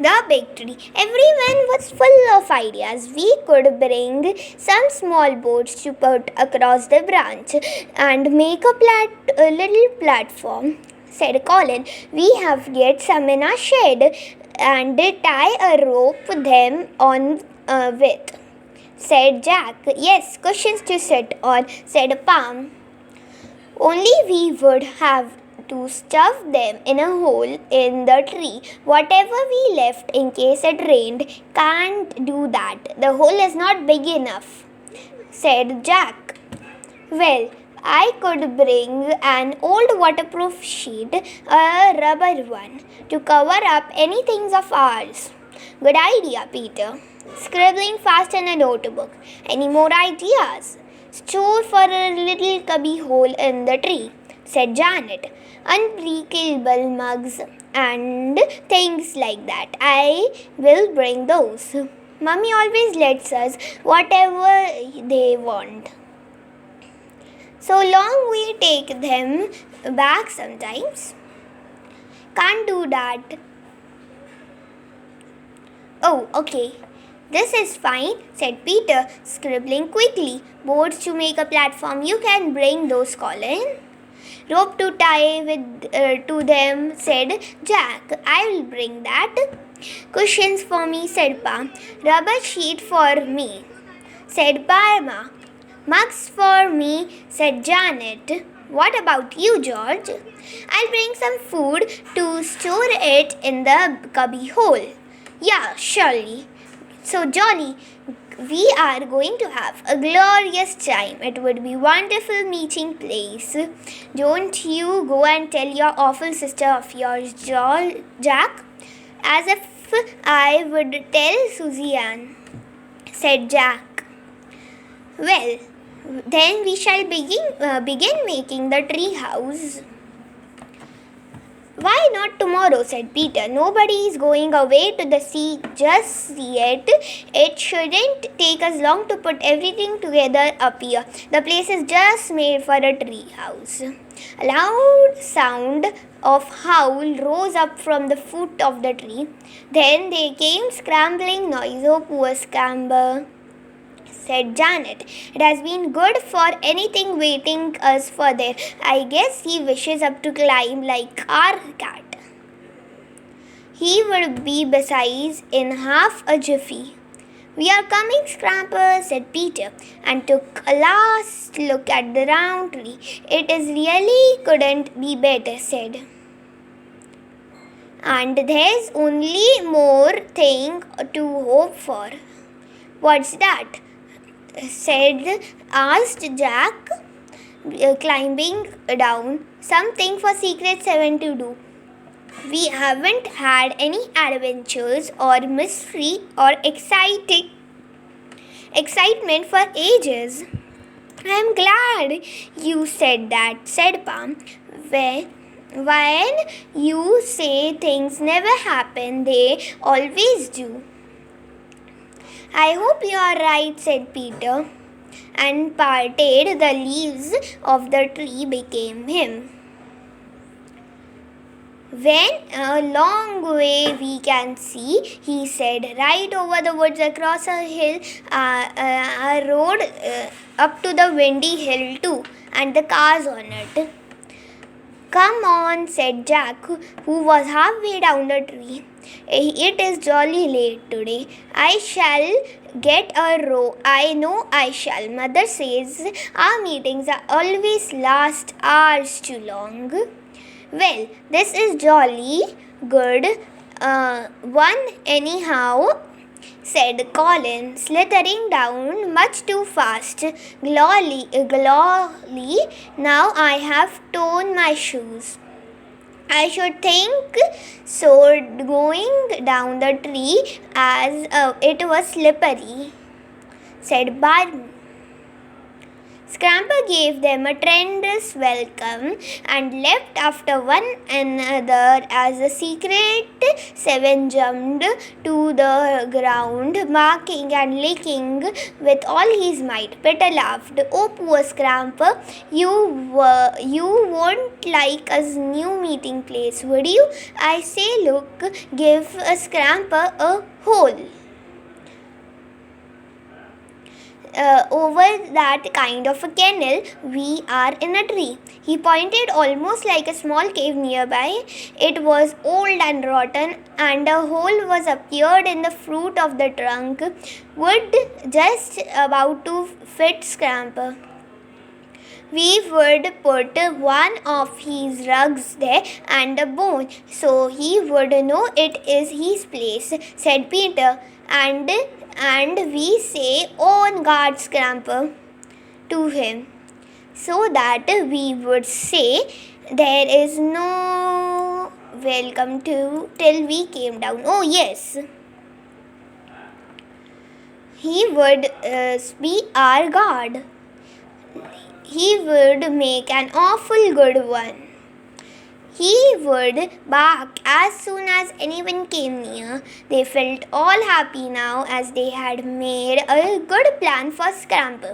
The big tree. Everyone was full of ideas. We could bring some small boards to put across the branch and make a little platform, said Colin. We have get some in our shed and tie a rope them on with, said Jack. Yes, cushions to sit on, said Palm. Only we would have to stuff them in a hole in the tree. Whatever we left in case it rained can't do that. The hole is not big enough, said Jack. Well, I could bring an old waterproof sheet, a rubber one, to cover up any things of ours. Good idea, Peter. Scribbling fast in a notebook. Any more ideas? Store for a little cubby hole in the tree, said Janet. Unbreakable mugs and things like that. I will bring those. Mummy always lets us whatever they want. So long we take them back sometimes. Can't do that. Oh, okay. This is fine, said Peter, scribbling quickly. Boards to make a platform. You can bring those, Colin. Rope to tie to them, said Jack. I will bring that. Cushions for me, said Palm. Rubber sheet for me, said Parma. Mugs for me, said Janet. What about you, George? I'll bring some food to store it in the cubby hole. Yeah, surely. So jolly. We are going to have a glorious time. It would be wonderful meeting place. Don't you go and tell your awful sister of yours, Jack. As if I would tell Susie Ann, said Jack. Well, then we shall begin making the tree house. Why not tomorrow, said Peter. Nobody is going away to the sea just yet. It shouldn't take us long to put everything together up here. The place is just made for a tree house. A loud sound of howl rose up from the foot of the tree. Then there came scrambling noise. Oh, poor Scamber, said Janet. It has been good for anything waiting us for there. I guess he wishes up to climb like our cat. He would be besides in half a jiffy. We are coming, Scamper, said Peter, and took a last look at the round tree. It is really couldn't be better, said. And there's only more thing to hope for. What's that? Asked Jack, climbing down. Something for Secret 7 to do. We haven't had any adventures or mystery or excitement for ages. I'm glad you said that, said Palm. When you say things never happen, they always do. I hope you are right, said Peter, and parted the leaves of the tree became him. When a long way we can see, he said, right over the woods across a hill, a road up to the windy hill too, and the cars on it. Come on, said Jack, who was halfway down the tree. It is jolly late today. I shall get a row. I know I shall. Mother says our meetings are always last hours too long. Well, this is jolly good one anyhow, said Colin, slithering down much too fast. Golly, now I have torn my shoes. I should think so, going down the tree as it was slippery, said Barney. Scamper gave them a tremendous welcome and leapt after one another as the secret seven jumped to the ground, barking and licking with all his might. Peter laughed. "Oh, poor Scamper, you won't like a new meeting place, would you? I say, look, give a Scamper a hole. Over that kind of a kennel, we are in a tree." He pointed almost like a small cave nearby. It was old and rotten, and a hole was appeared in the fruit of the trunk, would just about to fit Scamper. "We would put one of his rugs there and a bone, so he would know it is his place," said Peter. And we say, "On guard, Scamper," to him, so that we would say, "There is no welcome to till we came down." Oh, yes. He would be our guard. He would make an awful good one. He would bark as soon as anyone came near. They felt all happy now as they had made a good plan for Scamper.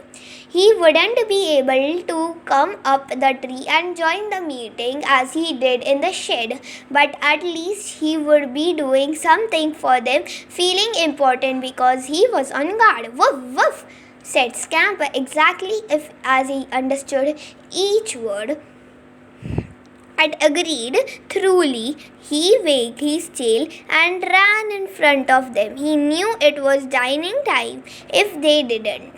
He wouldn't be able to come up the tree and join the meeting as he did in the shed, but at least he would be doing something for them, feeling important because he was on guard. "Woof, woof," said Scamper, exactly as he understood each word and agreed. Truly, he wagged his tail and ran in front of them. He knew it was dining time if they didn't.